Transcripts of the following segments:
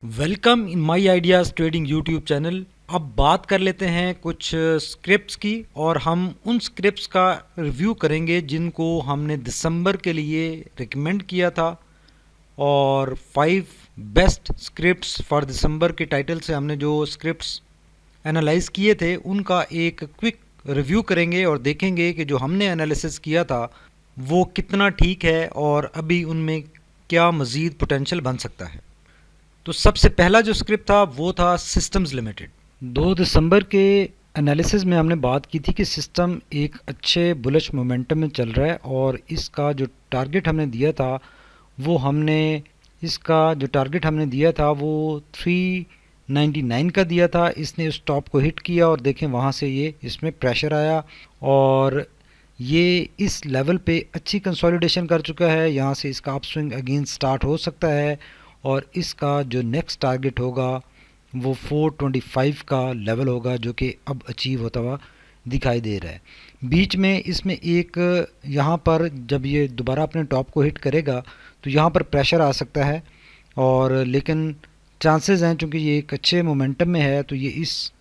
Welcome in my ideas trading YouTube channel. अब बात कर लेते हैं कुछ स्क्रिप्ट्स की और हम उन स्क्रिप्ट्स का रिव्यू करेंगे जिनको हमने दिसंबर के लिए रिकमेंड किया था। और 5 बेस्ट स्क्रिप्ट्स फॉर दिसंबर के टाइटल से हमने जो स्क्रिप्ट्स एनालाइज किए थे उनका एक क्विक रिव्यू करेंगे और देखेंगे कि जो हमने एनालिसिस किया था वो कितना ठीक है और अभी उनमें क्या मज़ीद पोटेंशियल बन सकता है। तो सबसे पहला जो स्क्रिप्ट था वो था सिस्टम्स लिमिटेड। 2 दिसंबर के एनालिसिस में हमने बात की थी कि सिस्टम एक अच्छे बुलिश मोमेंटम में चल रहा है और इसका जो टारगेट हमने दिया था वो वो 399 का दिया था। इसने उस टॉप को हिट किया और देखें वहाँ से ये इसमें प्रेशर आया और ये इस लेवल पे अच्छी कंसोलिडेशन कर चुका है। यहाँ से इसका अप स्विंग अगेन स्टार्ट हो सकता है और इसका जो नेक्स्ट टारगेट होगा वो 425 का लेवल होगा जो कि अब अचीव होता हुआ दिखाई दे रहा है। बीच में इसमें एक यहाँ पर जब ये दोबारा अपने टॉप को हिट करेगा तो यहाँ पर प्रेशर आ सकता है और लेकिन चांसेस हैं चूँकि ये एक अच्छे मोमेंटम में है तो ये इस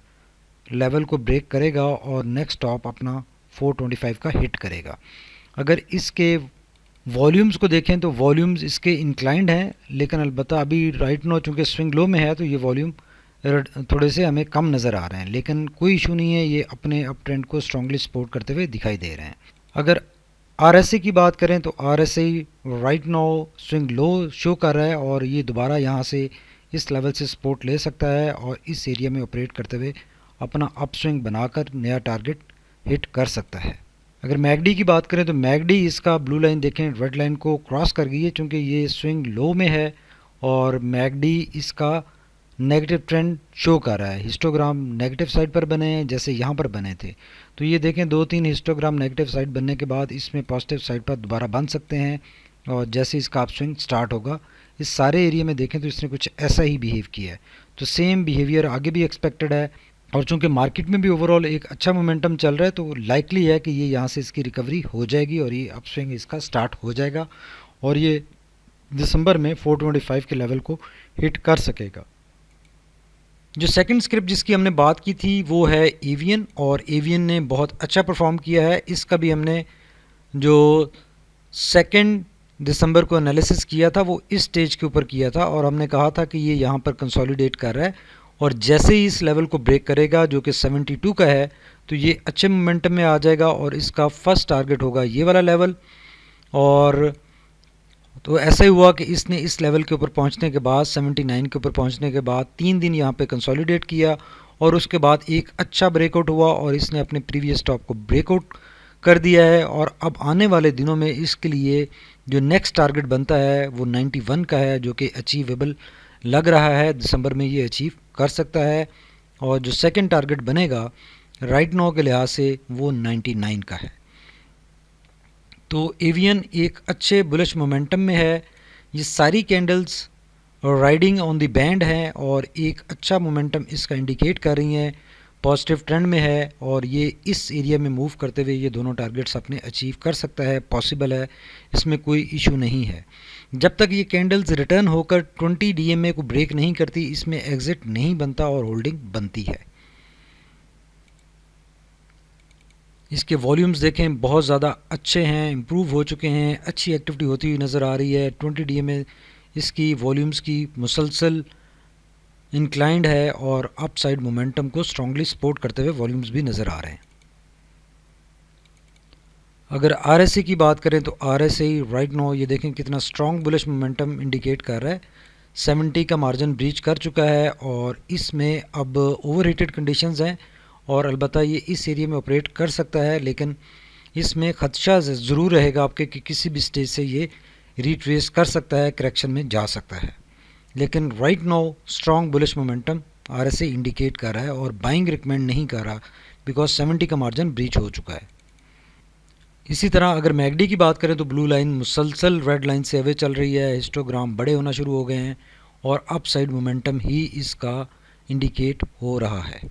लेवल को ब्रेक करेगा और नेक्स्ट टॉप अपना 425 का हिट करेगा। अगर इसके वॉल्यूम्स को देखें तो वॉल्यूम्स इसके इंक्लाइंड हैं लेकिन अलबत्ता अभी राइट नो चूँकि स्विंग लो में है तो ये वॉल्यूम थोड़े से हमें कम नज़र आ रहे हैं, लेकिन कोई इशू नहीं है, ये अपने अप ट्रेंड को स्ट्रांगली सपोर्ट करते हुए दिखाई दे रहे हैं। अगर आरएसए की बात करें तो RSA right no swing low show कर रहा है और ये दोबारा यहाँ से इस लेवल से सपोर्ट ले सकता है और इस एरिया में ऑपरेट करते हुए अपना अप स्विंग बनाकर नया टारगेट हिट कर सकता है। अगर मैगडी की बात करें तो मैगडी इसका ब्लू लाइन देखें रेड लाइन को क्रॉस कर गई है चूँकि ये स्विंग लो में है और मैगडी इसका नेगेटिव ट्रेंड शो कर रहा है। हिस्टोग्राम नेगेटिव साइड पर बने हैं जैसे यहाँ पर बने थे, तो ये देखें 2-3 हिस्टोग्राम नेगेटिव साइड बनने के बाद इसमें पॉजिटिव साइड पर दोबारा बन सकते हैं और जैसे इसका अप स्विंग स्टार्ट होगा इस सारे एरिया में देखें तो इसने कुछ ऐसा ही बिहेव किया है। तो सेम बिहेवियर आगे भी एक्सपेक्टेड है और चूंकि मार्केट में भी ओवरऑल एक अच्छा मोमेंटम चल रहा है तो लाइकली है कि ये यहाँ से इसकी रिकवरी हो जाएगी और ये अपस्विंग इसका स्टार्ट हो जाएगा और ये दिसंबर में 425 के लेवल को हिट कर सकेगा। जो सेकंड स्क्रिप्ट जिसकी हमने बात की थी वो है एवियन और एवियन ने बहुत अच्छा परफॉर्म किया है। इसका भी हमने जो 2 दिसंबर को एनालिसिस किया था वो इस स्टेज के ऊपर किया था और हमने कहा था कि ये यहाँ पर कंसोलिडेट कर रहा है और जैसे ही इस लेवल को ब्रेक करेगा जो कि 72 का है तो ये अच्छे मोमेंटम में आ जाएगा और इसका फर्स्ट टारगेट होगा ये वाला लेवल। और तो ऐसा ही हुआ कि इसने इस लेवल के ऊपर पहुंचने के बाद 79 के ऊपर पहुंचने के बाद 3 दिन यहाँ पे कंसोलिडेट किया और उसके बाद एक अच्छा ब्रेकआउट हुआ और इसने अपने प्रीवियस टॉप को ब्रेकआउट कर दिया है और अब आने वाले दिनों में इसके लिए जो नेक्स्ट टारगेट बनता है वो 91 का है जो कि अचीवेबल लग रहा है। दिसंबर में ये अचीव कर सकता है और जो सेकंड टारगेट बनेगा राइट नाउ के लिहाज से वो 99 का है। तो एवियन एक अच्छे बुलिश मोमेंटम में है। ये सारी candles riding on the band हैं और एक अच्छा मोमेंटम इसका इंडिकेट कर रही हैं, पॉजिटिव ट्रेंड में है और ये इस एरिया में मूव करते हुए ये दोनों टारगेट्स अपने अचीव कर सकता है, पॉसिबल है, इसमें कोई इशू नहीं है। जब तक ये कैंडल्स रिटर्न होकर 20 डीएमए को ब्रेक नहीं करती इसमें एग्जिट नहीं बनता और होल्डिंग बनती है। इसके वॉल्यूम्स देखें बहुत ज़्यादा अच्छे हैं, इम्प्रूव हो चुके हैं, अच्छी एक्टिविटी होती हुई नज़र आ रही है। 20 डीएमए इसकी वॉल्यूम्स की मुसलसल इंक्लाइंड है और अपसाइड मोमेंटम को स्ट्रांगली सपोर्ट करते हुए वॉल्यूम्स भी नज़र आ रहे हैं। अगर आरएसए की बात करें तो आरएसए राइट नाउ ये देखें कितना स्ट्रॉन्ग बुलिश मोमेंटम इंडिकेट कर रहा है। 70 का मार्जिन ब्रीच कर चुका है और इसमें अब ओवरहीटेड कंडीशंस हैं और अलबत्ता ये इस एरिया में ऑपरेट कर सकता है, लेकिन इसमें खदशा ज़रूर रहेगा आपके कि किसी भी स्टेज से ये रिट्रेस कर सकता है, करेक्शन में जा सकता है। लेकिन right now strong bullish momentum RSA indicate कर रहा है और बाइंग रिकमेंड नहीं कर रहा बिकॉज 70 का मार्जिन ब्रीच हो चुका है। इसी तरह अगर मैगडी की बात करें तो ब्लू लाइन मुसलसल रेड लाइन से अवे चल रही है, हिस्टोग्राम बड़े होना शुरू हो गए हैं और अप साइड मोमेंटम ही इसका इंडिकेट हो रहा है।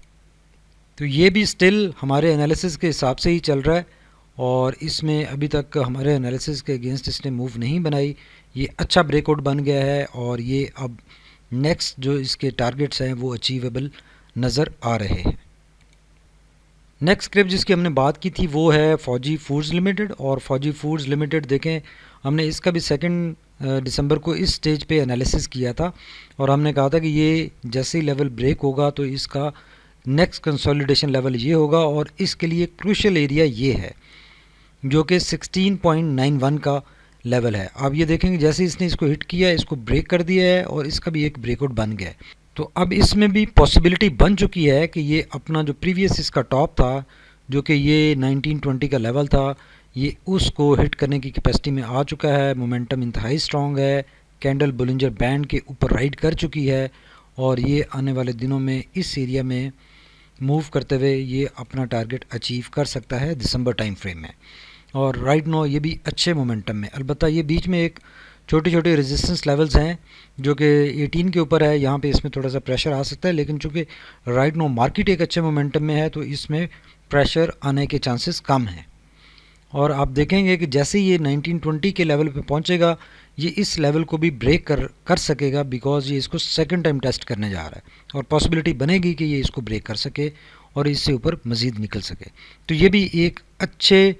तो ये भी स्टिल हमारे एनालिसिस के हिसाब से ही चल रहा है और इसमें अभी तक हमारे एनालिसिस के अगेंस्ट इसने मूव नहीं बनाई। ये अच्छा ब्रेकआउट बन गया है और ये अब नेक्स्ट जो इसके टारगेट्स हैं वो अचीवेबल नज़र आ रहे हैं। नेक्स्ट स्क्रिप्ट जिसकी हमने बात की थी वो है फौजी फूड्स लिमिटेड। और फौजी फूड्स लिमिटेड देखें, हमने इसका भी 2 दिसंबर को इस स्टेज पे एनालिसिस किया था और हमने कहा था कि ये जैसे ही लेवल ब्रेक होगा तो इसका नेक्स्ट कंसोलिडेशन लेवल ये होगा और इसके लिए क्रूशियल एरिया ये है जो कि 16.91 का लेवल है। आप ये देखेंगे जैसे इसने इसको हिट किया, इसको ब्रेक कर दिया है और इसका भी एक ब्रेकआउट बन गया है। तो अब इसमें भी पॉसिबिलिटी बन चुकी है कि ये अपना जो प्रीवियस इसका टॉप था जो कि ये 1920 का लेवल था, ये उसको हिट करने की कैपेसिटी में आ चुका है। मोमेंटम इंतहाई स्ट्रॉन्ग है, कैंडल बोलिंजर बैंड के ऊपर राइड कर चुकी है और ये आने वाले दिनों में इस एरिया में मूव करते हुए ये अपना टारगेट अचीव कर सकता है दिसंबर टाइम फ्रेम में। और राइट नो ये भी अच्छे मोमेंटम में, अलबत्ता ये बीच में एक छोटे छोटे रेजिस्टेंस लेवल्स हैं जो कि 18 के ऊपर है, यहाँ पे इसमें थोड़ा सा प्रेशर आ सकता है, लेकिन चूँकि राइट नो मार्केट एक अच्छे मोमेंटम में है तो इसमें प्रेशर आने के चांसेस कम हैं। और आप देखेंगे कि जैसे ये 1920 के लेवल पे पहुंचेगा ये इस लेवल को भी ब्रेक कर सकेगा, बिकॉज ये इसको सेकंड टाइम टेस्ट करने जा रहा है और पॉसिबिलिटी बनेगी कि ये इसको ब्रेक कर सके और इससे ऊपर मज़ीद निकल सके। तो ये भी एक अच्छे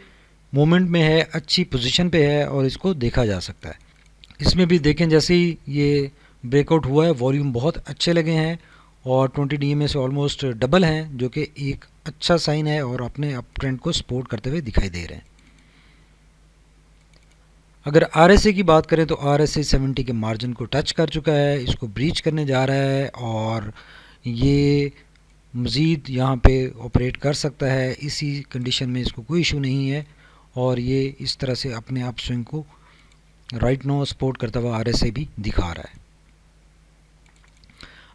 मोमेंट में है, अच्छी पोजीशन पे है और इसको देखा जा सकता है। इसमें भी देखें जैसे ही ये ब्रेकआउट हुआ है वॉल्यूम बहुत अच्छे लगे हैं और 20 DMA से ऑलमोस्ट डबल हैं जो कि एक अच्छा साइन है और अपने अप ट्रेंड को सपोर्ट करते हुए दिखाई दे रहे हैं। अगर RSI की बात करें तो RSI 70 के मार्जिन को टच कर चुका है, इसको ब्रीच करने जा रहा है और ये मज़ीद यहाँ पे ऑपरेट कर सकता है। इसी कंडीशन में इसको कोई इशू नहीं है और ये इस तरह से अपने आप स्विंग को राइट नो सपोर्ट करता हुआ RSI भी दिखा रहा है।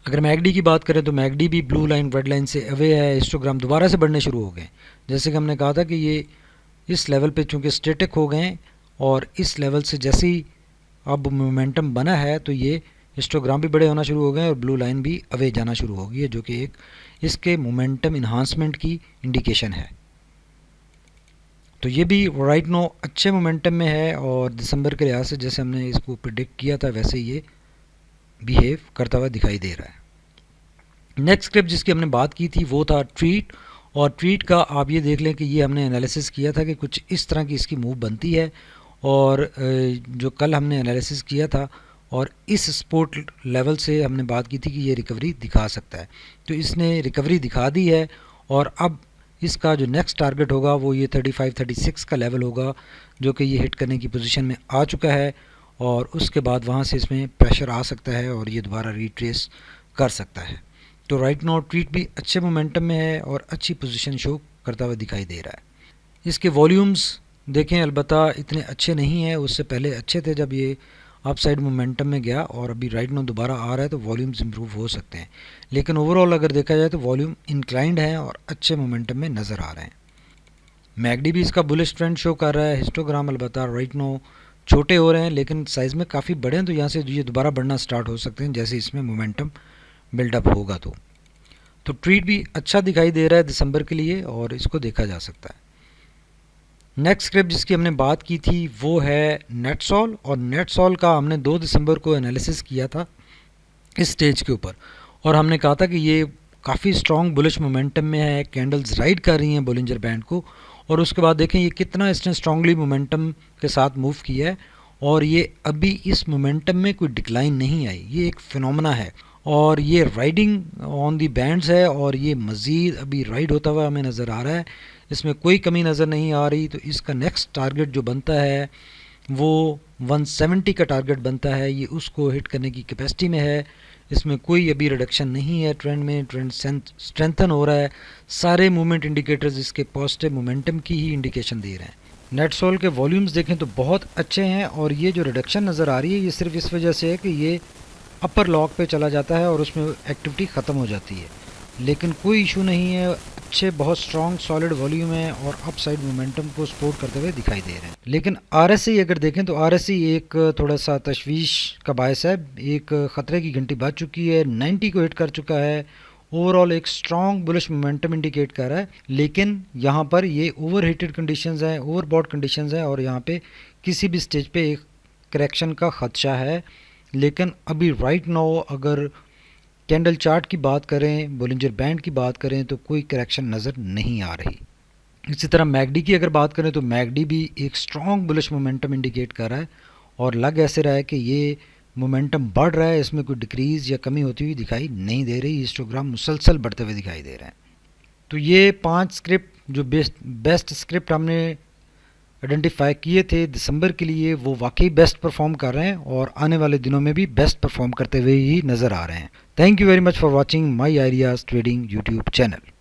अगर मैगडी की बात करें तो मैगडी भी ब्लू लाइन रेड लाइन से अवे है, हिस्टोग्राम दोबारा से बढ़ने शुरू हो गए। जैसे कि हमने कहा था कि ये इस लेवल पे चूँकि स्टेटिक हो गए और इस लेवल से जैसे ही अब मोमेंटम बना है तो ये हिस्टोग्राम भी बड़े होना शुरू हो गए और ब्लू लाइन भी अवे जाना शुरू हो गई है जो कि एक इसके मोमेंटम इन्हांसमेंट की इंडिकेशन है। तो ये भी राइट नो अच्छे मोमेंटम में है और दिसंबर के लिहाज से जैसे हमने इसको प्रिडिक्ट किया था वैसे ये बिहेव करता हुआ दिखाई दे रहा है। नेक्स्ट स्क्रिप्ट जिसकी हमने बात की थी वो था ट्रीट। और ट्रीट का आप ये देख लें कि ये हमने एनालिसिस किया था कि कुछ इस तरह की इसकी मूव बनती है और जो कल हमने एनालिसिस किया था और इस सपोर्ट लेवल से हमने बात की थी कि ये रिकवरी दिखा सकता है। तो इसने रिकवरी दिखा दी है और अब इसका जो नेक्स्ट टारगेट होगा वो ये 35-36 का लेवल होगा जो कि ये हिट करने की पोजीशन में आ चुका है और उसके बाद वहाँ से इसमें प्रेशर आ सकता है और ये दोबारा रिट्रेस कर सकता है। तो राइट नाउ ट्रीट भी अच्छे मोमेंटम में है और अच्छी पोजीशन शो करता हुआ दिखाई दे रहा है। इसके वॉल्यूम्स देखें अलबत्ता इतने अच्छे नहीं हैं, उससे पहले अच्छे थे जब ये अपसाइड मोमेंटम में गया और अभी राइट नाउ दोबारा आ रहा है तो वॉल्यूम्स इंप्रूव हो सकते हैं, लेकिन ओवरऑल अगर देखा जाए तो वॉल्यूम इंक्लाइंड है और अच्छे मोमेंटम में नज़र आ रहे हैं। मैगडी भी इसका बुलिश ट्रेंड शो कर रहा है। हिस्टोग्राम अलबत्ता राइट नाउ छोटे हो रहे हैं लेकिन साइज़ में काफ़ी बड़े हैं, तो यहाँ से ये दोबारा बढ़ना स्टार्ट हो सकते हैं जैसे इसमें मोमेंटम बिल्डअप होगा। तो ट्रीट भी अच्छा दिखाई दे रहा है दिसंबर के लिए और इसको देखा जा सकता है। नेक्स्ट स्क्रिप्ट जिसकी हमने बात की थी वो है नेटसॉल। और नेटसॉल का हमने 2 दिसंबर को एनालिसिस किया था इस स्टेज के ऊपर और हमने कहा था कि ये काफ़ी स्ट्रॉन्ग बुलिश मोमेंटम में है, कैंडल्स राइड कर रही हैं बोलिंजर बैंड को और उसके बाद देखें ये कितना इसने स्ट्रांगली मोमेंटम के साथ मूव किया है और ये अभी इस मोमेंटम में कोई डिक्लाइन नहीं आई, ये एक फिनोमेना है और ये राइडिंग ऑन दी बैंड्स है और ये मज़ीद अभी राइड होता हुआ हमें नज़र आ रहा है, इसमें कोई कमी नज़र नहीं आ रही। तो इसका नेक्स्ट टारगेट जो बनता है वो 170 का टारगेट बनता है, ये उसको हिट करने की कैपेसिटी में है। इसमें कोई अभी रिडक्शन नहीं है ट्रेंड में, ट्रेंड स्ट्रेंथन हो रहा है। सारे मूवमेंट इंडिकेटर्स इसके पॉजिटिव मोमेंटम की ही इंडिकेशन दे रहे हैं। नेटसोल के वॉल्यूम्स देखें तो बहुत अच्छे हैं और ये जो रिडक्शन नज़र आ रही है ये सिर्फ इस वजह से है कि ये अपर लॉक पे चला जाता है और उसमें एक्टिविटी ख़त्म हो जाती है, लेकिन कोई इशू नहीं है। अच्छे बहुत स्ट्रॉन्ग सॉलिड वॉल्यूम है और अप साइड मोमेंटम को सपोर्ट करते हुए दिखाई दे रहे हैं। लेकिन RSI अगर देखें तो RSI एक थोड़ा सा तशवीश का बायस है, एक ख़तरे की घंटी बज चुकी है, 90 को हिट कर चुका है। ओवरऑल एक स्ट्रॉन्ग बुलिश मोमेंटम इंडिकेट कर रहा है, लेकिन यहाँ पर ये ओवर हीटेड कंडीशंस हैं, ओवरबॉट कंडीशंस हैं और यहाँ पे किसी भी स्टेज पे एक करेक्शन का ख़दशा है लेकिन अभी राइट नाउ अगर कैंडल चार्ट की बात करें, बोलिंजर बैंड की बात करें, तो कोई करेक्शन नज़र नहीं आ रही। इसी तरह मैगडी की अगर बात करें तो मैगडी भी एक स्ट्रॉन्ग बुलिश मोमेंटम इंडिकेट कर रहा है और लग ऐसे रहा है कि ये मोमेंटम बढ़ रहा है, इसमें कोई डिक्रीज़ या कमी होती हुई दिखाई नहीं दे रही। हिस्टोग्राम मुसलसल बढ़ते हुए दिखाई दे रहे हैं। तो ये 5 स्क्रिप्ट जो बेस्ट स्क्रिप्ट हमने आइडेंटिफाई किए थे दिसंबर के लिए, वो वाकई बेस्ट परफॉर्म कर रहे हैं और आने वाले दिनों में भी बेस्ट परफॉर्म करते हुए ही नज़र आ रहे हैं। Thank you very much for watching my ideas trading YouTube channel.